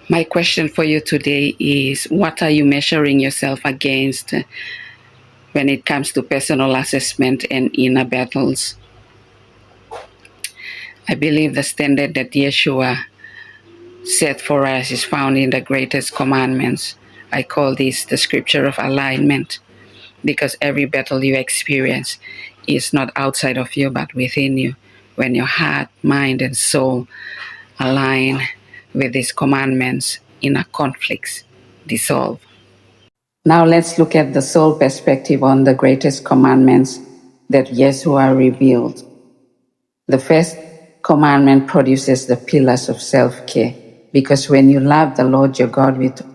My question for you today is, what are you measuring yourself against when it comes to personal assessment and inner battles? I believe the standard that Yeshua set for us is found in the greatest commandments. I call this the scripture of alignment, because every battle you experience is not outside of you but within you. When your heart, mind, and soul align with these commandments, inner conflicts dissolve. Now let's look at the soul perspective on the greatest commandments that Yeshua revealed. The first commandment produces the pillars of self-care, because when you love the Lord your God with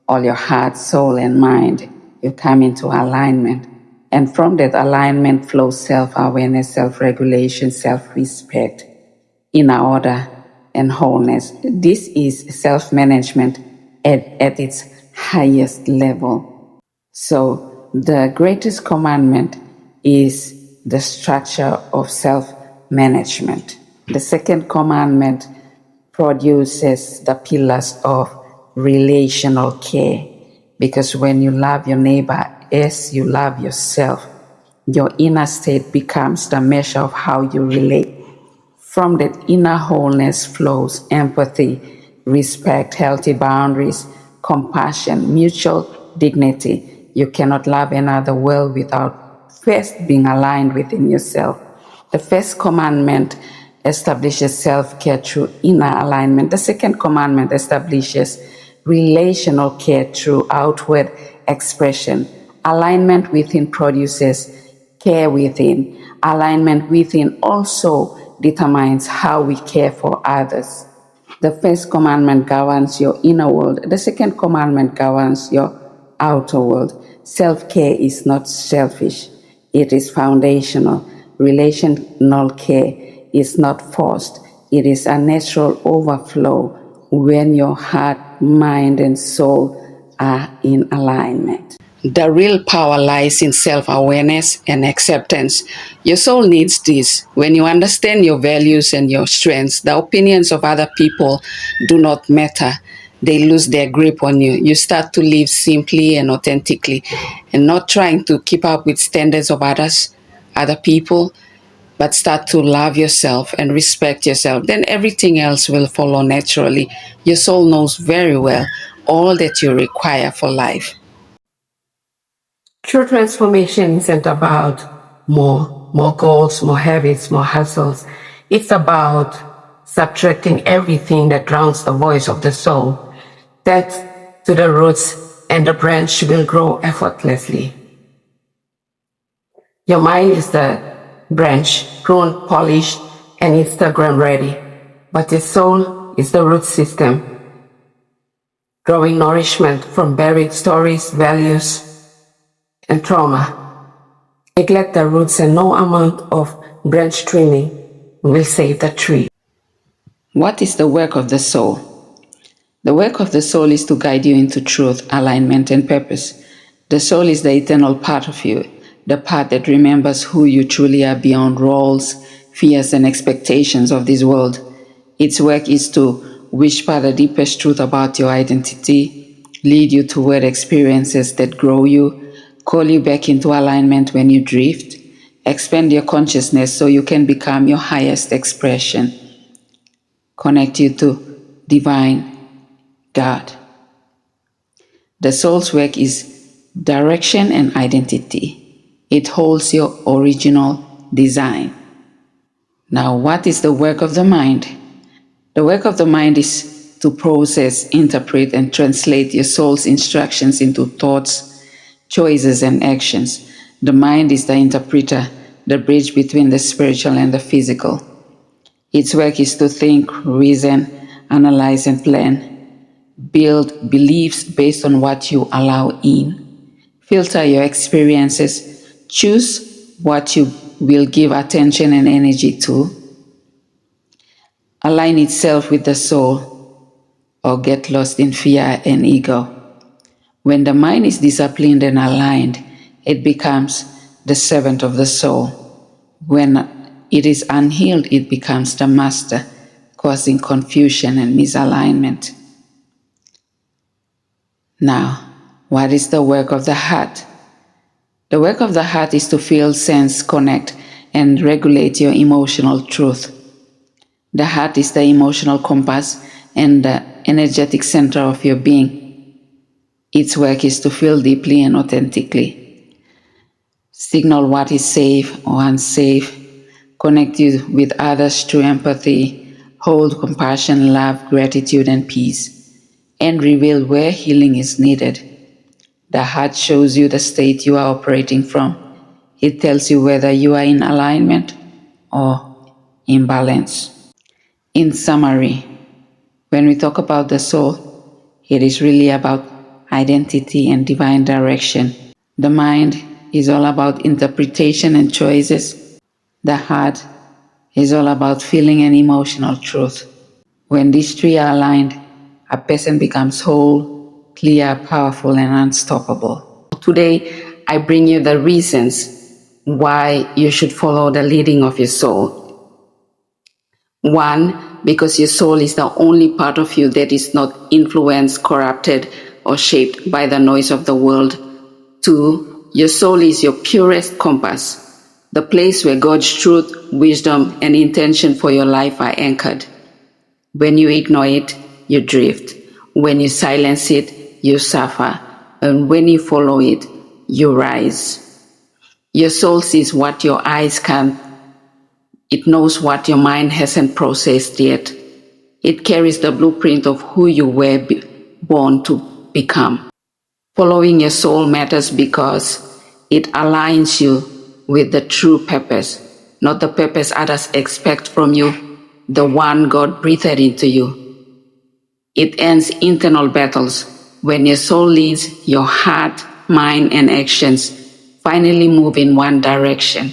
all your heart, soul, and mind, you come into alignment. And from that alignment flows self-awareness, self-regulation, self-respect, inner order, and wholeness. This is self-management at its highest level. So the greatest commandment is the structure of self-management. The second commandment produces the pillars of relational care, because when you love your neighbor as you love yourself, your inner state becomes the measure of how you relate. From that inner wholeness flows empathy, respect, healthy boundaries, compassion, mutual dignity. You cannot love another well without first being aligned within yourself. The first commandment establishes self-care through inner alignment. The second commandment establishes relational care through outward expression. Alignment within produces care within. Alignment within also determines how we care for others. The first commandment governs your inner world. The second commandment governs your outer world. Self-care is not selfish. It is foundational. Relational care is not forced. It is a natural overflow when your heart, mind, and soul are in alignment. The real power lies in self-awareness and acceptance. Your soul needs this. When you understand your values and your strengths, the opinions of other people do not matter. They lose their grip on you. You start to live simply and authentically, and not trying to keep up with standards of other people, but start to love yourself and respect yourself. Then everything else will follow naturally. Your soul knows very well all that you require for life. True transformation isn't about more goals, more habits, more hustles. It's about subtracting everything that drowns the voice of the soul. That's to the roots, and the branch will grow effortlessly. Your mind is the branch, pruned, polished, and Instagram ready. But your soul is the root system, drawing nourishment from buried stories, values, and trauma. Neglect the roots, and no amount of branch trimming will save the tree. What is the work of the soul? The work of the soul is to guide you into truth, alignment, and purpose. The soul is the eternal part of you, the part that remembers who you truly are beyond roles, fears, and expectations of this world. Its work is to whisper the deepest truth about your identity, lead you toward experiences that grow you, call you back into alignment when you drift, expand your consciousness so you can become your highest expression, connect you to divine God. The soul's work is direction and identity. It holds your original design. Now, what is the work of the mind? The work of the mind is to process, interpret, and translate your soul's instructions into thoughts, choices, and actions. The mind is the interpreter, the bridge between the spiritual and the physical. Its work is to think, reason, analyze, and plan. Build beliefs based on what you allow in. Filter your experiences. Choose what you will give attention and energy to. Align itself with the soul, or get lost in fear and ego. When the mind is disciplined and aligned, it becomes the servant of the soul. When it is unhealed, it becomes the master, causing confusion and misalignment. Now, what is the work of the heart? The work of the heart is to feel, sense, connect, and regulate your emotional truth. The heart is the emotional compass and the energetic center of your being. Its work is to feel deeply and authentically, signal what is safe or unsafe, connect you with others through empathy, hold compassion, love, gratitude, and peace, and reveal where healing is needed. The heart shows you the state you are operating from. It tells you whether you are in alignment or imbalance. In summary, when we talk about the soul, it is really about identity and divine direction. The mind is all about interpretation and choices. The heart is all about feeling and emotional truth. When these three are aligned, a person becomes whole, clear, powerful, and unstoppable. Today, I bring you the reasons why you should follow the leading of your soul. One, because your soul is the only part of you that is not influenced, corrupted, or shaped by the noise of the world. Two, your soul is your purest compass, the place where God's truth, wisdom, and intention for your life are anchored. When you ignore it, you drift. When you silence it, you suffer. And when you follow it, you rise. Your soul sees what your eyes can't. It knows what your mind hasn't processed yet. It carries the blueprint of who you were born to become. Following your soul matters because it aligns you with the true purpose, not the purpose others expect from you, the one God breathed into you. It ends internal battles when your soul leads, your heart, mind, and actions finally move in one direction.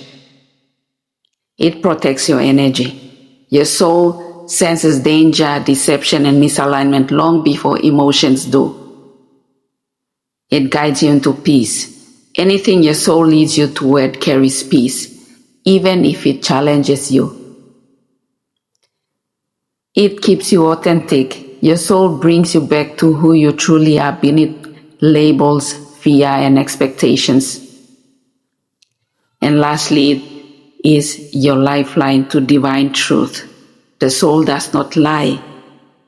It protects your energy. Your soul senses danger, deception, and misalignment long before emotions do. It guides you into peace. Anything your soul leads you toward carries peace, even if it challenges you. It keeps you authentic. Your soul brings you back to who you truly are beneath labels, fear, and expectations. And lastly, it is your lifeline to divine truth. The soul does not lie.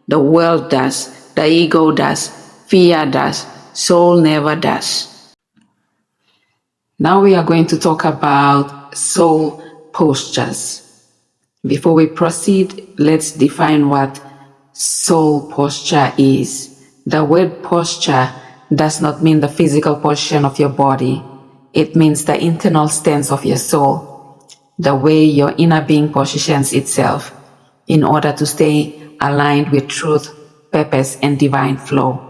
The world does. The ego does. Fear does. Soul never does. Now we are going to talk about soul postures. Before we proceed, let's define what soul posture is. The word posture does not mean the physical position of your body. It means the internal stance of your soul, the way your inner being positions itself in order to stay aligned with truth, purpose, and divine flow.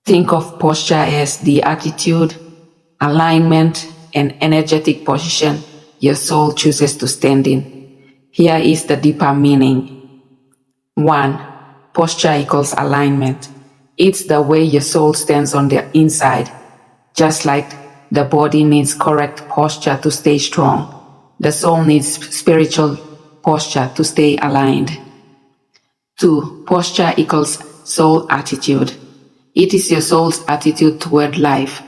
Think of posture as the attitude, alignment, and energetic position your soul chooses to stand in. Here is the deeper meaning. 1. Posture equals alignment. It's the way your soul stands on the inside. Just like the body needs correct posture to stay strong, the soul needs spiritual posture to stay aligned. 2. Posture equals soul attitude. It is your soul's attitude toward life.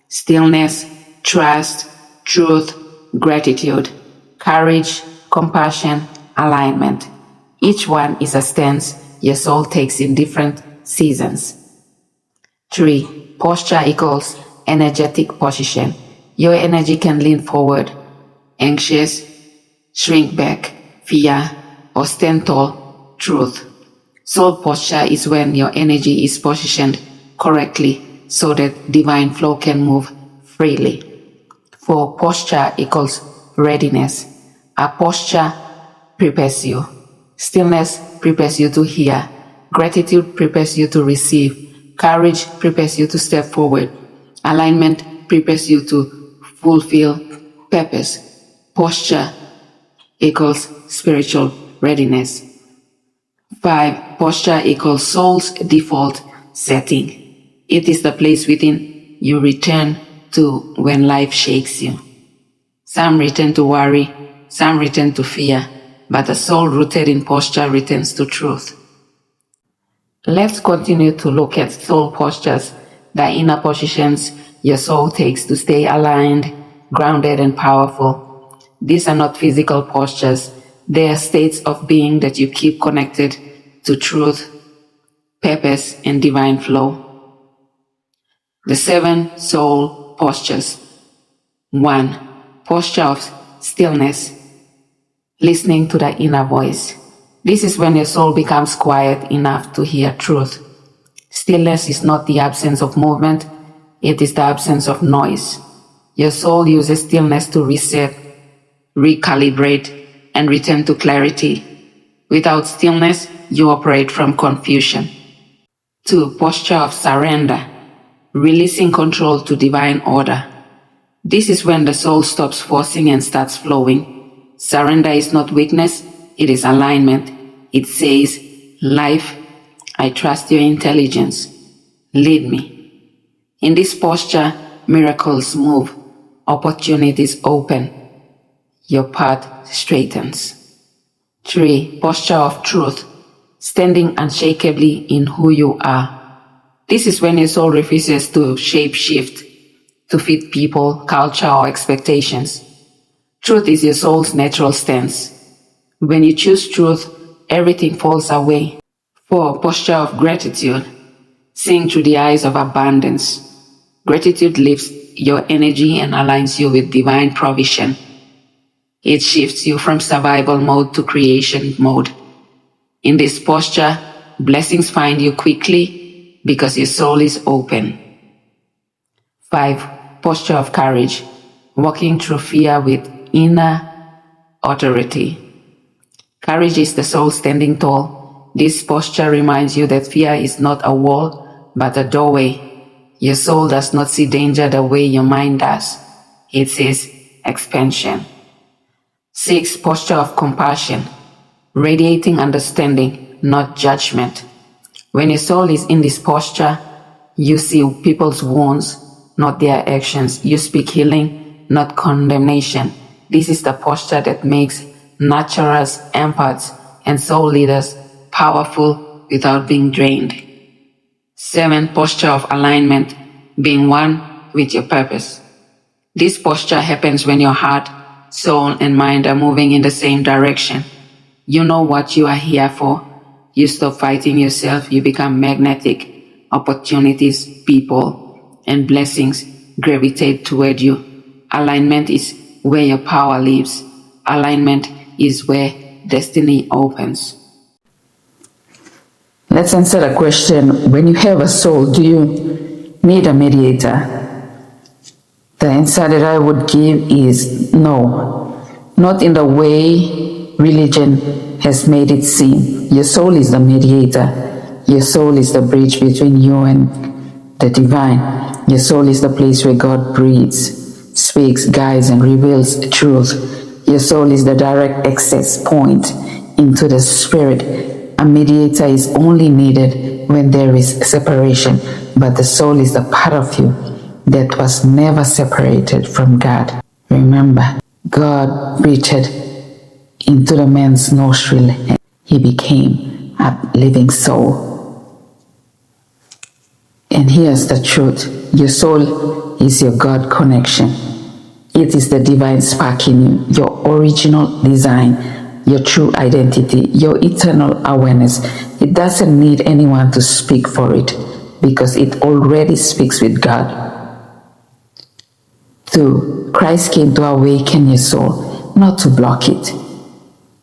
Stillness, trust, truth, gratitude, courage, compassion, alignment. Each one is a stance your soul takes in different seasons. 3. Posture equals energetic position. Your energy can lean forward, anxious, shrink back, fear, or stand tall, truth. Soul posture is when your energy is positioned correctly so that divine flow can move freely. 4. Posture equals readiness. A posture prepares you. Stillness prepares you to hear. Gratitude prepares you to receive. Courage prepares you to step forward. Alignment prepares you to fulfill purpose. Posture equals spiritual readiness. 5. Posture equals soul's default setting. It is the place within you return to when life shakes you. Some return to worry, some return to fear, but the soul rooted in posture returns to truth. Let's continue to look at soul postures, the inner positions your soul takes to stay aligned, grounded, and powerful. These are not physical postures, they are states of being that you keep connected to truth, purpose, and divine flow. The 7 soul postures. 1. Posture of stillness, listening to the inner voice. This is when your soul becomes quiet enough to hear truth. Stillness is not the absence of movement, it is the absence of noise. Your soul uses stillness to reset, recalibrate, and return to clarity. Without stillness, you operate from confusion. 2. Posture of surrender, releasing control to divine order. This is when the soul stops forcing and starts flowing. Surrender is not weakness, it is alignment. It says, "Life, I trust your intelligence. Lead me." In this posture, miracles move, opportunities open, your path straightens. 3. Posture of truth, standing unshakably in who you are. This is when your soul refuses to shape shift to fit people, culture, or expectations. Truth is your soul's natural stance. When you choose truth, everything falls away. 4. Posture of gratitude, seeing through the eyes of abundance. Gratitude lifts your energy and aligns you with divine provision. It shifts you from survival mode to creation mode. In this posture, blessings find you quickly because your soul is open. 5. Posture of courage, walking through fear with inner authority. Courage is the soul standing tall. This posture reminds you that fear is not a wall, but a doorway. Your soul does not see danger the way your mind does. It sees expansion. 6. Posture of compassion, radiating understanding, not judgment. When your soul is in this posture, you see people's wounds, not their actions. You speak healing, not condemnation. This is the posture that makes nurturers, empaths, and soul leaders powerful without being drained. 7. Posture of alignment, being one with your purpose. This posture happens when your heart, soul, and mind are moving in the same direction. You know what you are here for. You stop fighting yourself. You become magnetic. Opportunities, people, and blessings gravitate toward you. Alignment is where your power lives. Alignment is where destiny opens. Let's answer the question, when you have a soul, do you need a mediator? The answer that I would give is no, not in the way religion has made it seem. Your soul is the mediator. Your soul is the bridge between you and the divine. Your soul is the place where God breathes, speaks, guides, and reveals truth. Your soul is the direct access point into the spirit. A mediator is only needed when there is separation, but the soul is the part of you that was never separated from God. Remember, God breathed into the man's nostril and he became a living soul. And here's the truth. Your soul is your God connection. It is the divine spark in you, your original design, your true identity, your eternal awareness. It doesn't need anyone to speak for it because it already speaks with God. 2. Christ came to awaken your soul, not to block it.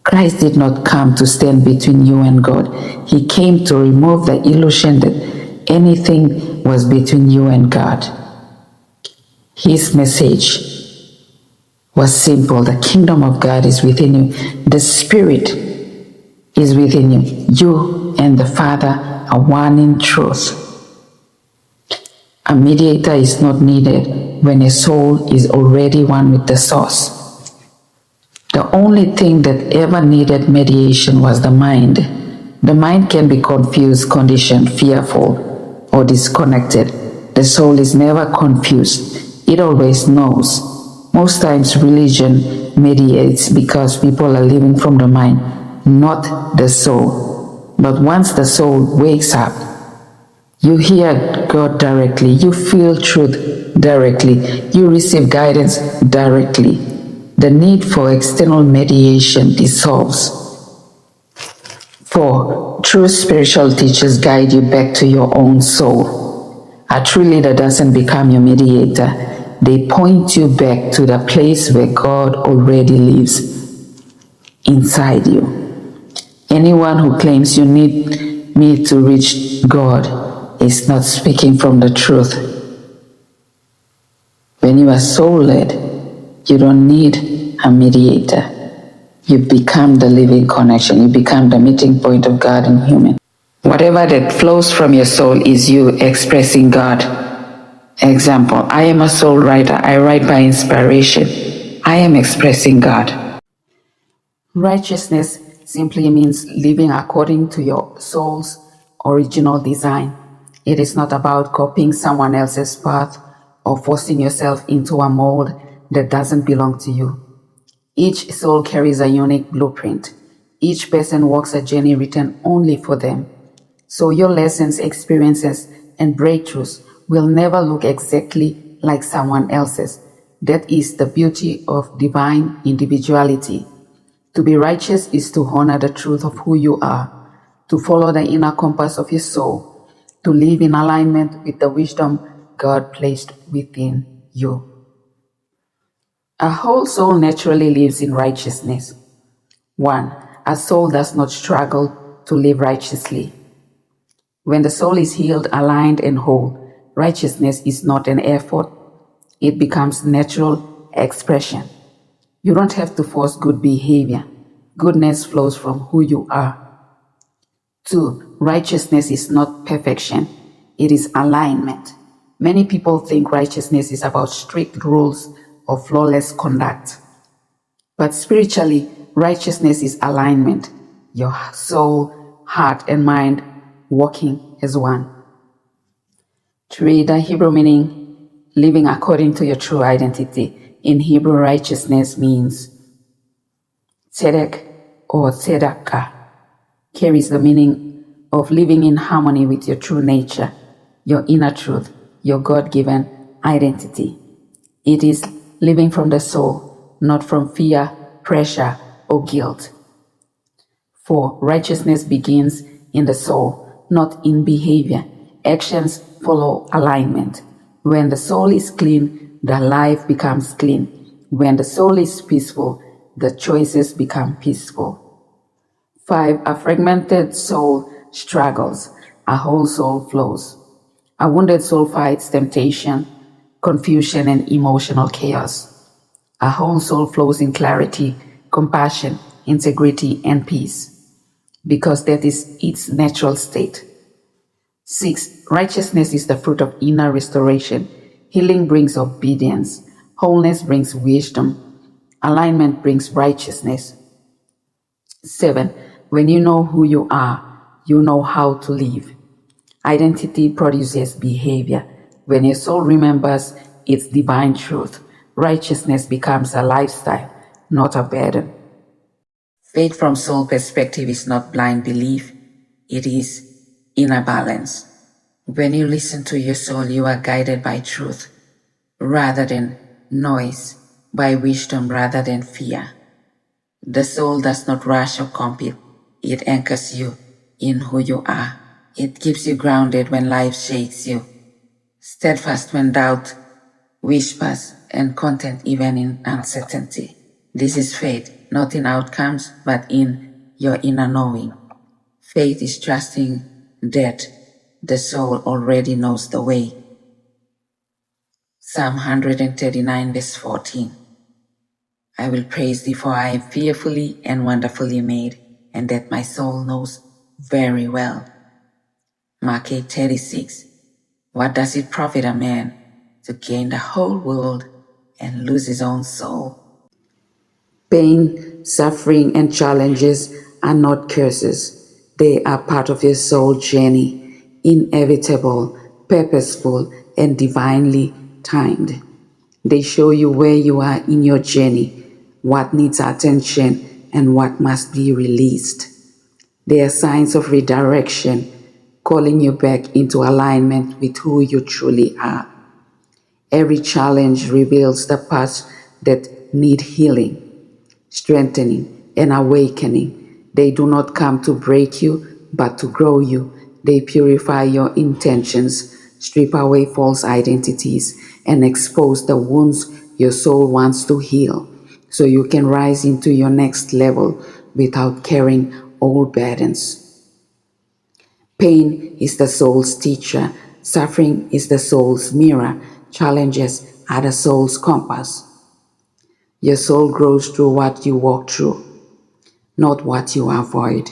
Christ did not come to stand between you and God. He came to remove the illusion that anything was between you and God. His message was simple. The kingdom of God is within you. The Spirit is within you. You and the Father are one in truth. A mediator is not needed when a soul is already one with the source. The only thing that ever needed mediation was the mind. The mind can be confused, conditioned, fearful, or disconnected. The soul is never confused. It always knows. Most times religion mediates because people are living from the mind, not the soul. But once the soul wakes up, you hear God directly, you feel truth directly, you receive guidance directly. The need for external mediation dissolves. 4. True spiritual teachers guide you back to your own soul. A true leader doesn't become your mediator. They point you back to the place where God already lives inside you. Anyone who claims you need me to reach God is not speaking from the truth. When you are soul-led, you don't need a mediator. You become the living connection. You become the meeting point of God and human. Whatever that flows from your soul is you expressing God. Example, I am a soul writer. I write by inspiration. I am expressing God. Righteousness simply means living according to your soul's original design. It is not about copying someone else's path or forcing yourself into a mold that doesn't belong to you. Each soul carries a unique blueprint. Each person walks a journey written only for them. So your lessons, experiences, and breakthroughs will never look exactly like someone else's. That is the beauty of divine individuality. To be righteous is to honor the truth of who you are, to follow the inner compass of your soul, to live in alignment with the wisdom God placed within you. A whole soul naturally lives in righteousness. 1. A soul does not struggle to live righteously. When the soul is healed, aligned, and whole, righteousness is not an effort. It becomes natural expression. You don't have to force good behavior. Goodness flows from who you are. 2. Righteousness is not perfection. It is alignment. Many people think righteousness is about strict rules or flawless conduct. But spiritually, righteousness is alignment. Your soul, heart, and mind working as one. 3. The Hebrew meaning, living according to your true identity. In Hebrew, righteousness means tzedek or tzedakah, carries the meaning of living in harmony with your true nature, your inner truth, your God-given identity. It is living from the soul, not from fear, pressure, or guilt. 4. Righteousness begins in the soul, not in behavior. Actions follow alignment. When the soul is clean, the life becomes clean. When the soul is peaceful, the choices become peaceful. 5. A fragmented soul struggles. A whole soul flows. A wounded soul fights temptation, confusion, and emotional chaos. A whole soul flows in clarity, compassion, integrity, and peace, because that is its natural state. 6. Righteousness is the fruit of inner restoration. Healing brings obedience. Wholeness brings wisdom. Alignment brings righteousness. 7. When you know who you are, you know how to live. Identity produces behavior. When your soul remembers its divine truth, righteousness becomes a lifestyle, not a burden. Faith from soul perspective is not blind belief, it is inner balance. When you listen to your soul, you are guided by truth rather than noise, by wisdom rather than fear. The soul does not rush or compete. It anchors you in who you are. It keeps you grounded when life shakes you, steadfast when doubt whispers, and content even in uncertainty. This is faith, not in outcomes, but in your inner knowing. Faith is trusting that the soul already knows the way. Psalm 139 verse 14. I will praise thee, for I am fearfully and wonderfully made, and that my soul knows very well. Mark 8:36. What does it profit a man to gain the whole world and lose his own soul? Pain, suffering, and challenges are not curses. They are part of your soul journey, inevitable, purposeful, and divinely timed. They show you where you are in your journey, what needs attention, and what must be released. They are signs of redirection, calling you back into alignment with who you truly are. Every challenge reveals the parts that need healing, strengthening, and awakening. They do not come to break you, but to grow you. They purify your intentions, strip away false identities, and expose the wounds your soul wants to heal, so you can rise into your next level without carrying old burdens. Pain is the soul's teacher, suffering is the soul's mirror, challenges are the soul's compass. Your soul grows through what you walk through, not what you avoid.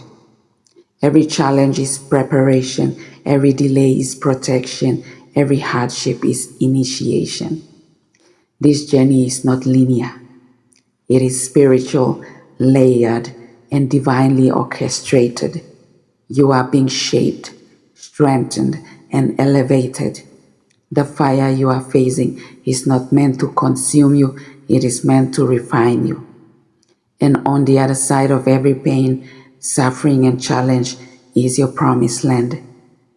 Every challenge is preparation, every delay is protection, every hardship is initiation. This journey is not linear, it is spiritual, layered, and divinely orchestrated. You are being shaped, strengthened, and elevated. The fire you are facing is not meant to consume you, it is meant to refine you. And on the other side of every pain, suffering, and challenge is your promised land.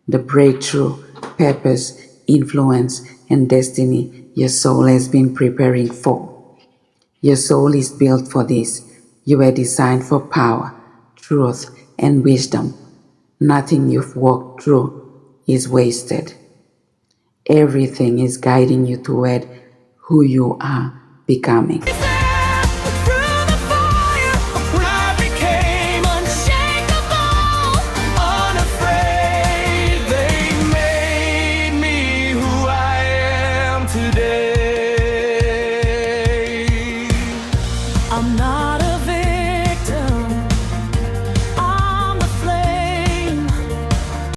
The breakthrough, purpose, influence, and destiny your soul has been preparing for. Your soul is built for this. You were designed for power, truth, and wisdom. Nothing you've walked through is wasted. Everything is guiding you toward who you are becoming.